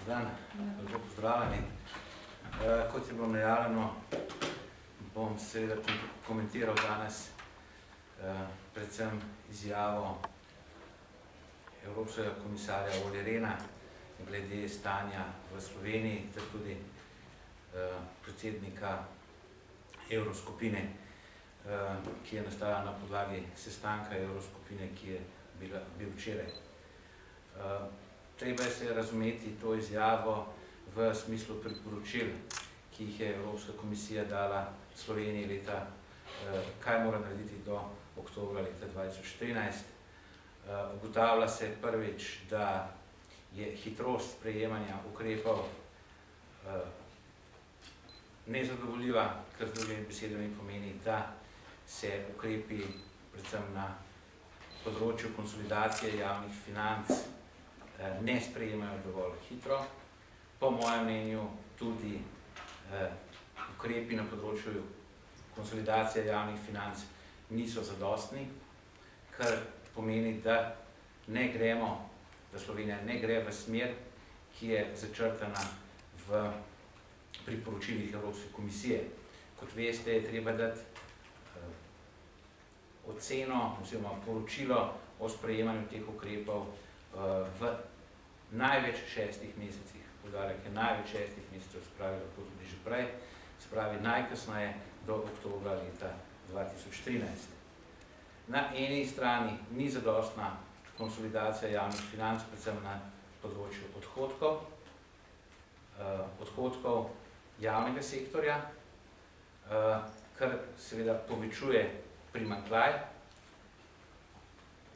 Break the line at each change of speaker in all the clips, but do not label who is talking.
dan, lepo pozdravljeni. Kot je bilo najavljeno, bom seveda komentiral danes predvsem izjavo Evropskega komisarja Olli Rehna glede stanja v Sloveniji, ter tudi predsednika Evroskupine, ki je nastala na podlagi sestanka Evroskupine, ki je bil včeraj. Treba je se razumeti to izjavo v smislu priporočil, ki jih je Evropska komisija dala Sloveniji leta, kaj mora narediti do oktobra leta 2013. Ugotavlja se prvič, da je hitrost sprejemanja ukrepov nezadovoljiva, kar z drugimi besedami pomeni, da se ukrepi predvsem na področju konsolidacije javnih financ ne sprejemajo dovolj hitro. Po mojem mnenju tudi ukrepi na področju konsolidacije javnih financ niso zadostni, kar pomeni, da ne gremo, da Slovenija ne gre v smer, ki je začrtana v priporočilih Evropske komisije. Kot veste, je treba dati oceno oziroma poročilo o sprejemanju teh ukrepov v največ 6 mesecih. Poudarek je največ 6 mesecev, se pravi lahko tudi že prej, se pravi najkasneje do oktobra leta 2013. Na eni strani ni zadostna konsolidacija javnih financ, predvsem na področju odhodkov javnega sektorja, kar seveda povečuje primanjkljaj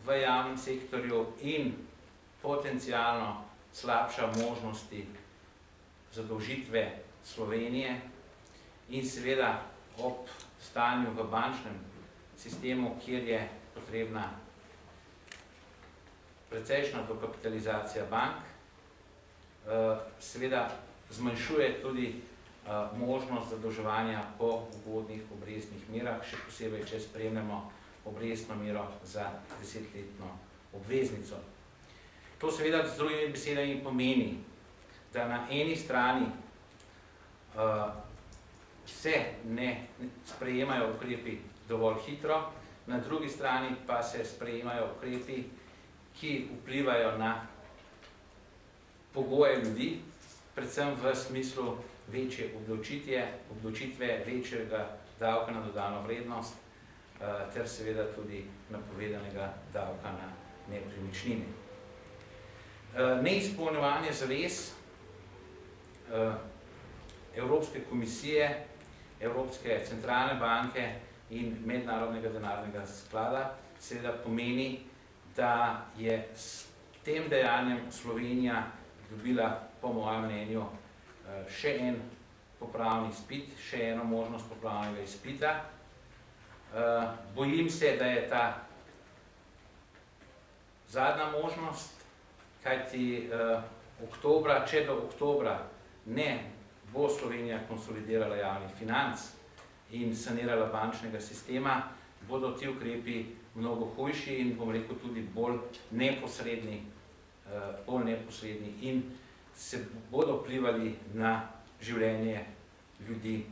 v javnem sektorju in potencialno slabša možnosti zadolžitve Slovenije in seveda ob stanju v bančnem sistemu, kjer je potrebna precejšnja dokapitalizacija bank, seveda zmanjšuje tudi možnost zadolževanja po ugodnih obrestnih merah, še posebej, če spremljamo obrestno mero za 10-letno obveznico. To seveda z drugimi besedami pomeni, da na eni strani se ne sprejemajo ukrepi dovolj hitro, na drugi strani pa se sprejemajo ukrepi, ki vplivajo na pogoje ljudi, predvsem v smislu večje obdavčitve, večjega davka na dodano vrednost, ter seveda tudi napovedanega davka na nepremičnine. Neizpolnjevanje zavez Evropske komisije, Evropske centralne banke in Mednarodnega denarnega sklada seveda pomeni, da je s tem dejanjem Slovenija dobila, po mojem mnenju, še en popravni izpit, še eno možnost popravnega izpita. Bojim se, da je ta zadnja možnost, kajti če do oktobra ne bo Slovenija konsolidirala javnih financ in sanirala bančnega sistema, bodo ti ukrepi mnogo hujši in, bom rekel, tudi bolj neposredni in se bodo vplivali na življenje ljudi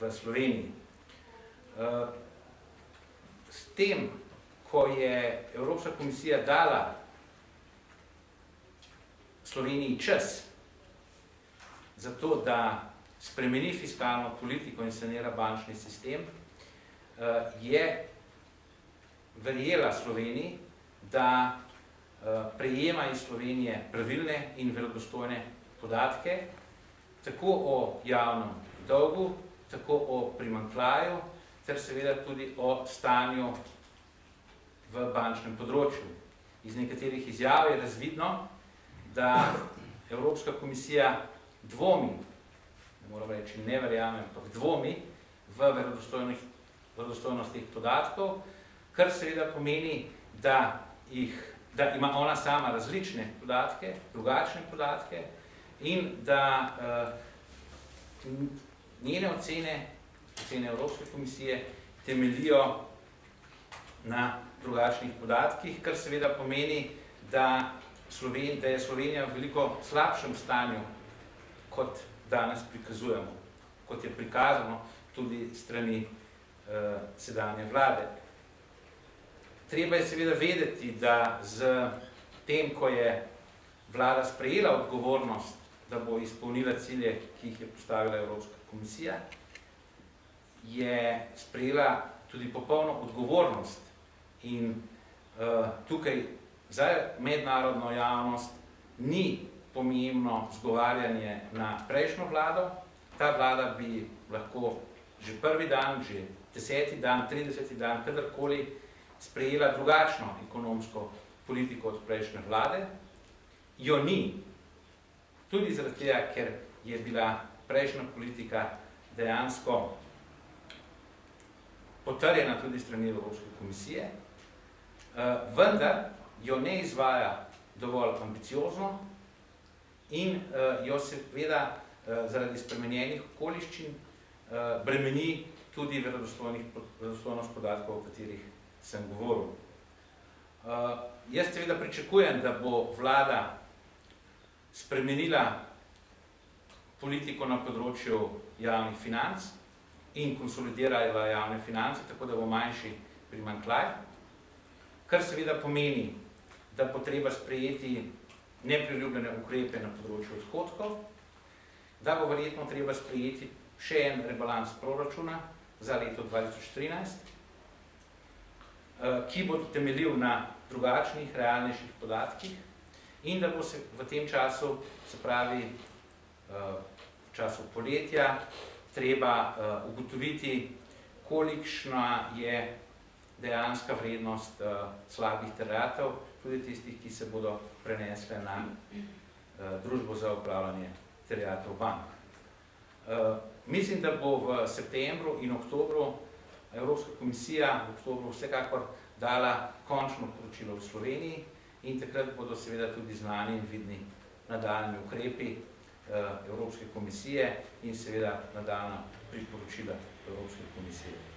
v Sloveniji. S tem, ko je Evropska komisija dala Sloveniji čas za to, da spremeni fiskalno politiko in sanira bančni sistem, je verjela Sloveniji, da prejema iz Slovenije pravilne in verodostojne podatke, tako o javnem dolgu, tako o primanjkljaju, ter seveda tudi o stanju v bančnem področju. Iz nekaterih izjav je razvidno, da Evropska komisija dvomi, ne moram reči ne verjame, ampak dvomi v verodostojnost teh podatkov, kar seveda pomeni, da ima ona sama različne podatke, drugačne podatke in da njene ocene Evropske komisije temeljijo na drugačnih podatkih, kar seveda pomeni, da da je Slovenija v veliko slabšem stanju, kot danes prikazujemo, kot je prikazano tudi strani sedanje vlade. Treba je seveda vedeti, da z tem, ko je vlada sprejela odgovornost, da bo izpolnila cilje, ki jih je postavila Evropska komisija, je sprejela tudi popolno odgovornost in tukaj za mednarodno javnost ni pomembno zgovarjanje na prejšnjo vlado. Ta vlada bi lahko že prvi dan, že 10. dan, 30. dan, kadarkoli sprejela drugačno ekonomsko politiko od prejšnje vlade. Jo ni. Tudi zaradi tega, ker je bila prejšnja politika dejansko potrjena tudi strani Evropske komisije, vendar jo ne izvaja dovolj ambiciozno in jo seveda zaradi spremenjenih okoliščin bremeni tudi verodostojnost podatkov, o katerih sem govoril. Jaz seveda pričakujem, da bo vlada spremenila politiko na področju javnih financ in konsolidirala javne finance, tako da bo manjši primanjkljaj, kar seveda pomeni, da bo treba sprejeti nepriljubljene ukrepe na področju odhodkov, da bo verjetno treba sprejeti še en rebalans proračuna za leto 2013, ki bo temeljil na drugačnih, realnejših podatkih in da bo se v tem času, se pravi v času poletja, treba ugotoviti, kolikšna je dejanska vrednost slabih terjatev, tudi tistih, ki se bodo prenesle na družbo za upravljanje terjatev bank. Mislim, da bo v septembru in oktobru Evropska komisija v oktobru vsekakor dala končno poročilo v Sloveniji in takrat bodo seveda tudi znani in vidni nadaljnji ukrepi Evropske komisije in seveda nadaljna priporočila Evropske komisije.